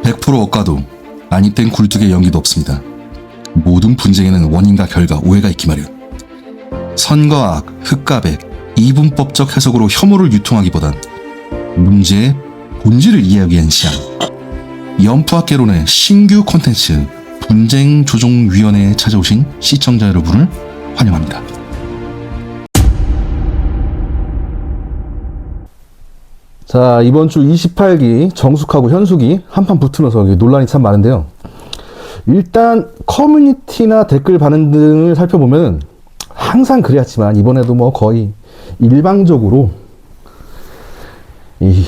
100% 억가도 아니땐 굴뚝의 연기도 없습니다. 모든 분쟁에는 원인과 결과, 오해가 있기 마련. 선과 악, 흑과 백, 이분법적 해석으로 혐오를 유통하기보단 문제의 본질을 이해하기 위한 시안. 연프학개론의 신규 콘텐츠 분쟁조정위원회에 찾아오신 시청자 여러분을 환영합니다. 자, 이번 주 28기 정숙하고 현숙이 한판 붙으면서 논란이 참 많은데요. 일단 커뮤니티나 댓글 반응 등을 살펴보면 항상 그랬지만 이번에도 뭐 거의 일방적으로 이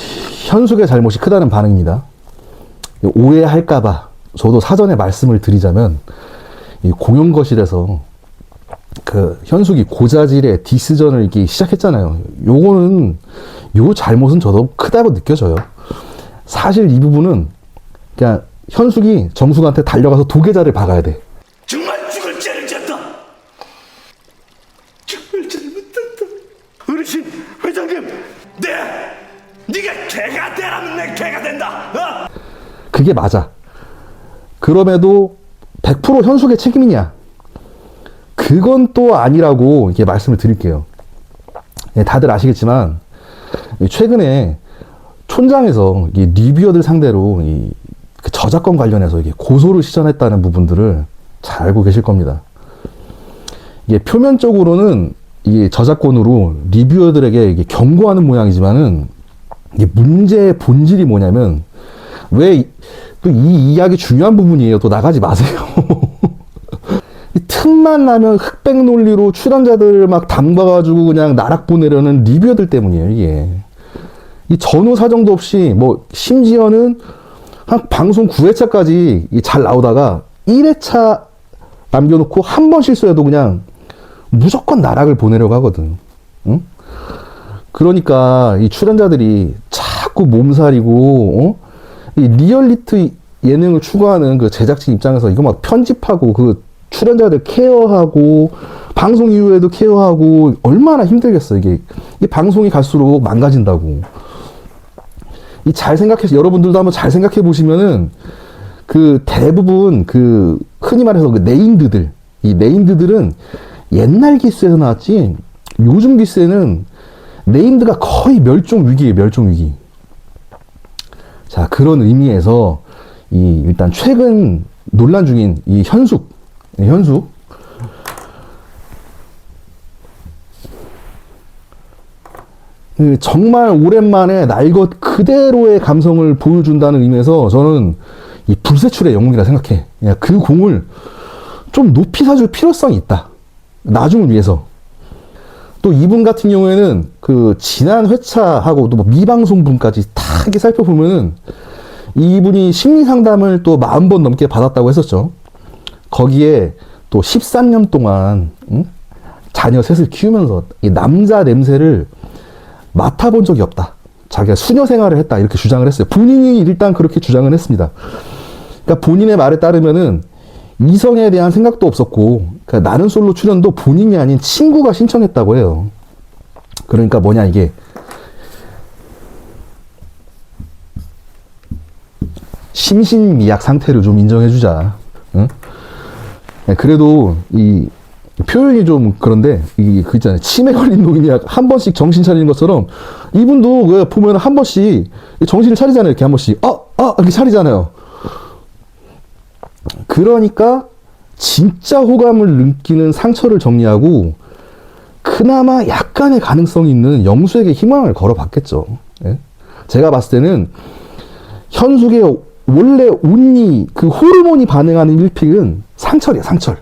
현숙의 잘못이 크다는 반응입니다. 오해할까봐 저도 사전에 말씀을 드리자면 이 공용거실에서 그 현숙이 고자질의 디스전을 이렇게 시작했잖아요. 요 잘못은 저도 크다고 느껴져요. 사실 이 부분은 그냥 현숙이 정숙한테 달려가서 도계자를 박아야 돼. 정말 죽을 죄를 졌다. 정말 잘못했다. 어르신 회장님, 네가 개가 되라면 내 개가 된다. 어? 그게 맞아. 그럼에도 100% 현숙의 책임이냐? 그건 또 아니라고 이렇게 말씀을 드릴게요. 다들 아시겠지만 최근에 촌장에서 리뷰어들 상대로 그 저작권 관련해서 고소를 시전했다는 부분들을 잘 알고 계실 겁니다. 이게 표면적으로는 이 저작권으로 리뷰어들에게 경고하는 모양이지만은 이게 문제의 본질이 뭐냐면 왜 또 이 이야기 중요한 부분이에요. 또 나가지 마세요. 이 틈만 나면 흑백 논리로 출연자들을 막 담가가지고 그냥 나락 보내려는 리뷰어들 때문이에요. 이게 이 전후 사정도 없이 뭐 심지어는 한 방송 9회차까지 잘 나오다가 1회차 남겨놓고 한 번 실수해도 그냥 무조건 나락을 보내려고 하거든. 응? 그러니까 이 출연자들이 자꾸 몸살이고 이 리얼리티 예능을 추구하는 그 제작진 입장에서 이거 막 편집하고 그 출연자들 케어하고 방송 이후에도 케어하고 얼마나 힘들겠어. 이게 방송이 갈수록 망가진다고. 잘 생각해서 여러분들도 한번 잘 생각해 보시면은 그 대부분 그 흔히 말해서 그 네임드들, 이 네임드들은 옛날 기스에서 나왔지 요즘 기스에는 네임드가 거의 멸종 위기예요. 멸종 위기. 자, 그런 의미에서 일단 최근 논란 중인 이 현숙 정말 오랜만에 날 것 그대로의 감성을 보여준다는 의미에서 저는 이 불세출의 영웅이라 생각해. 그 공을 좀 높이 사줄 필요성이 있다. 나중을 위해서. 또 이분 같은 경우에는 그 지난 회차하고 또 뭐 미방송분까지 다 이렇게 살펴보면은 이분이 심리 상담을 또 40번 넘게 받았다고 했었죠. 거기에 또 13년 동안 자녀 셋을 키우면서 이 남자 냄새를 맡아본 적이 없다. 자기가 수녀 생활을 했다. 이렇게 주장을 했어요. 본인이 일단 그렇게 주장을 했습니다. 그러니까 본인의 말에 따르면은 이성에 대한 생각도 없었고, 그러니까 나는 솔로 출연도 본인이 아닌 친구가 신청했다고 해요. 그러니까 뭐냐 이게 심신미약 상태를 좀 인정해주자. 응? 그래도 이 표현이 좀 그런데 그 있잖아요. 치매 걸린 노인이 한 번씩 정신 차리는 것처럼 이분도 왜 보면 한 번씩 정신을 차리잖아요. 이렇게 한 번씩 이렇게 차리잖아요. 그러니까 진짜 호감을 느끼는 상처를 정리하고 그나마 약간의 가능성이 있는 영수에게 희망을 걸어봤겠죠. 예? 제가 봤을 때는 현숙의 원래 온리 그 호르몬이 반응하는 1픽은 상철이야, 상철.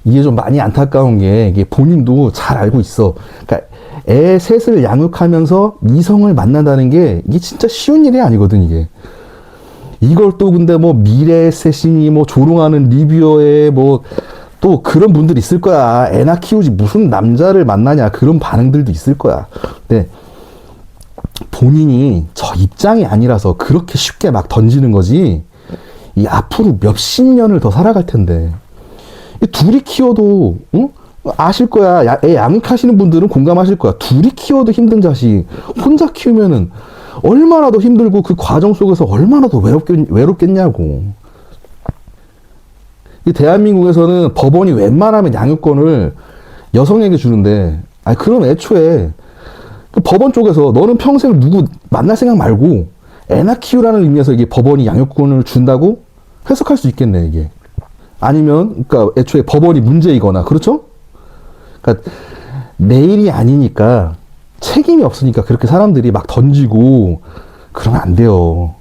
이게 좀 많이 안타까운 게 이게 본인도 잘 알고 있어. 그러니까 애 셋을 양육하면서 이성을 만난다는 게 이게 진짜 쉬운 일이 아니거든, 이게. 이걸 또 근데 뭐 미래의 셋이니 뭐 조롱하는 리뷰어에 뭐 또 그런 분들 있을 거야. 애나 키우지 무슨 남자를 만나냐. 그런 반응들도 있을 거야. 근데 본인이 저 입장이 아니라서 그렇게 쉽게 막 던지는 거지. 이 앞으로 몇십 년을 더 살아갈 텐데. 이 둘이 키워도, 응? 아실 거야. 애 양육하시는 분들은 공감하실 거야. 둘이 키워도 힘든 자식, 혼자 키우면은 얼마나 더 힘들고 그 과정 속에서 얼마나 더 외롭겠냐고. 이 대한민국에서는 법원이 웬만하면 양육권을 여성에게 주는데, 아니, 그럼 애초에 그 법원 쪽에서 너는 평생 누구 만날 생각 말고 애나 키우라는 의미에서 이게 법원이 양육권을 준다고 해석할 수 있겠네, 이게. 아니면, 그러니까 애초에 법원이 문제이거나, 그렇죠? 그러니까 내 일이 아니니까 책임이 없으니까 그렇게 사람들이 막 던지고 그러면 안 돼요.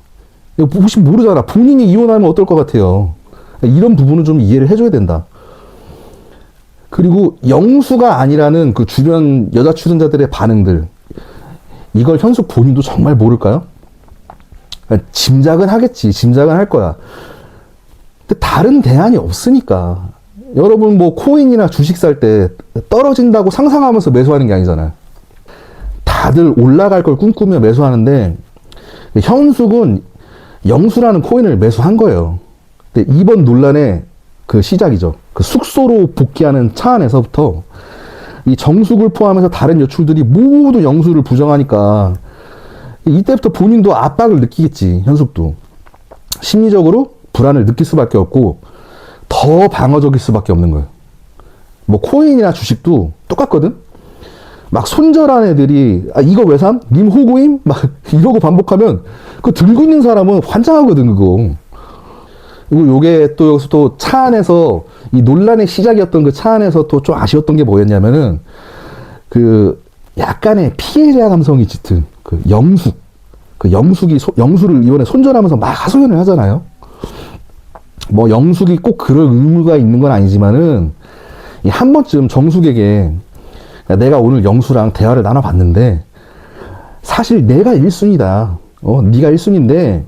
혹시 모르잖아. 본인이 이혼하면 어떨 것 같아요. 이런 부분은 좀 이해를 해줘야 된다. 그리고 영수가 아니라는 그 주변 여자 출연자들의 반응들, 이걸 현숙 본인도 정말 모를까요? 짐작은 하겠지. 짐작은 할 거야. 근데 다른 대안이 없으니까. 여러분 뭐 코인이나 주식 살 때 떨어진다고 상상하면서 매수하는 게 아니잖아요. 다들 올라갈 걸 꿈꾸며 매수하는데, 현숙은 영수라는 코인을 매수한 거예요. 근데 이번 논란의 그 시작이죠. 그 숙소로 복귀하는 차 안에서부터 이 정숙을 포함해서 다른 여출들이 모두 영수를 부정하니까 이때부터 본인도 압박을 느끼겠지. 현숙도 심리적으로 불안을 느낄 수밖에 없고 더 방어적일 수밖에 없는 거예요. 뭐 코인이나 주식도 똑같거든. 막 손절한 애들이 이거 왜 삼? 님 호구임? 막 이러고 반복하면 그 들고 있는 사람은 환장하거든 그거. 그리고 요게 또 여기서 또 차 안에서 이 논란의 시작이었던 그 차 안에서 또 좀 아쉬웠던 게 뭐였냐면은 그 약간의 피해자 감성이 짙은 그 영숙. 그 영수를 이번에 손절하면서 막 하소연을 하잖아요. 뭐 영숙이 꼭 그럴 의무가 있는 건 아니지만은 한 번쯤 정숙에게 내가 오늘 영수랑 대화를 나눠봤는데 사실 내가 1순위다. 네가 1순위인데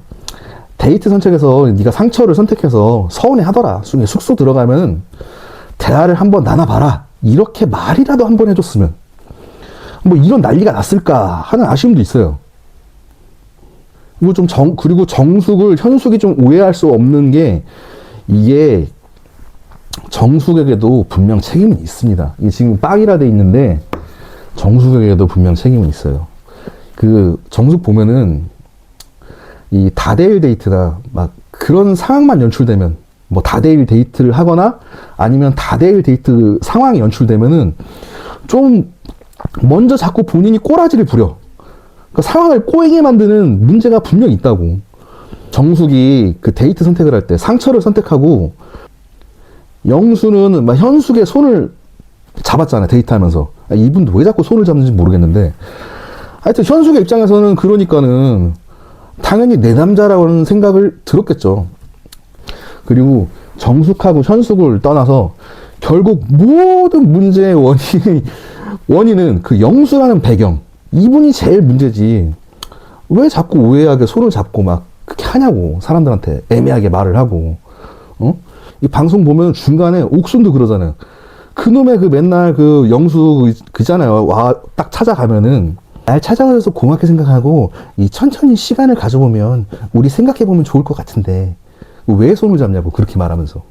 데이트 선택에서 네가 상처를 선택해서 서운해 하더라. 숙소 들어가면 대화를 한번 나눠봐라. 이렇게 말이라도 한번 해줬으면 뭐 이런 난리가 났을까 하는 아쉬움도 있어요. 그리고 정숙을 현숙이 좀 오해할 수 없는 게 이게 정숙에게도 분명 책임은 있습니다. 이게 지금 빡이라 돼 있는데 정숙에게도 분명 책임은 있어요. 그 정숙 보면은 이 다대일 데이트나 막 그런 상황만 연출되면 뭐 다대일 데이트를 하거나 아니면 다대일 데이트 상황이 연출되면은 좀 먼저 자꾸 본인이 꼬라지를 부려. 그 상황을 꼬이게 만드는 문제가 분명히 있다고. 정숙이 그 데이트 선택을 할 때 상처를 선택하고 영수는 막 현숙의 손을 잡았잖아요. 데이트하면서. 이분도 왜 자꾸 손을 잡는지 모르겠는데 하여튼 현숙의 입장에서는 그러니까는 당연히 내 남자라는 생각을 들었겠죠. 그리고 정숙하고 현숙을 떠나서 결국 모든 문제의 원인은 그 영수라는 배경. 이분이 제일 문제지. 왜 자꾸 오해하게 손을 잡고 막 그렇게 하냐고. 사람들한테 애매하게 말을 하고. 이 방송 보면 중간에 옥순도 그러잖아요. 그놈의 그 맨날 그 영수 그잖아요. 와, 딱 찾아가면은 날 찾아와서 고맙게 생각하고 이 천천히 시간을 가져보면 우리 생각해보면 좋을 것 같은데 왜 손을 잡냐고 그렇게 말하면서.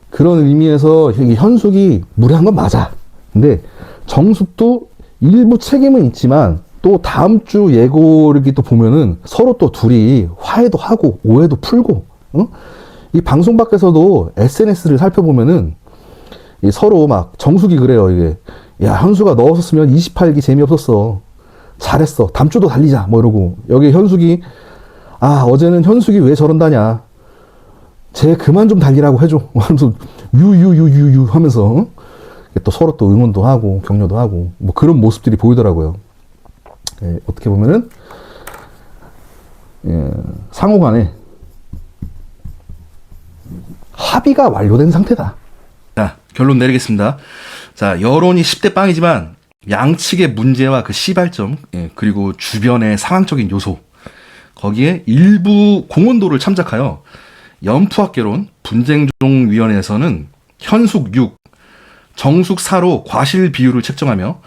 그런 의미에서 이 현숙이 무례한 건 맞아. 근데 정숙도 일부 책임은 있지만 또 다음 주 예고를 또 보면은 서로 또 둘이 화해도 하고 오해도 풀고, 이 방송 밖에서도 SNS를 살펴보면은 서로 막 정숙이 그래요. 이게 야 현수가 너 없었으면 28기 재미없었어. 잘했어. 다음 주도 달리자. 뭐 이러고 여기 현숙이 어제는 현숙이 왜 저런다냐. 쟤 그만 좀 달리라고 해줘. 하면서 유유유유유 하면서 또 서로 또 응원도 하고 격려도 하고 뭐 그런 모습들이 보이더라고요. 어떻게 보면은 상호간에 합의가 완료된 상태다. 자, 결론 내리겠습니다. 자, 여론이 10대 빵이지만 양측의 문제와 그 시발점, 그리고 주변의 상황적인 요소, 거기에 일부 공헌도를 참작하여 연푸학개론 분쟁조정위원회에서는 현숙 6, 정숙 4로 과실 비율을 책정하며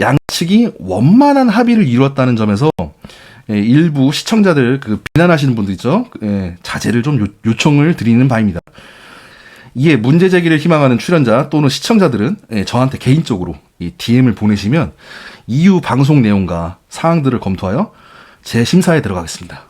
양측이 원만한 합의를 이루었다는 점에서 일부 시청자들 그 비난하시는 분들 있죠. 자제를 좀 요청을 드리는 바입니다. 이에 문제 제기를 희망하는 출연자 또는 시청자들은 저한테 개인적으로 이 DM을 보내시면 이후 방송 내용과 사항들을 검토하여 제 심사에 들어가겠습니다.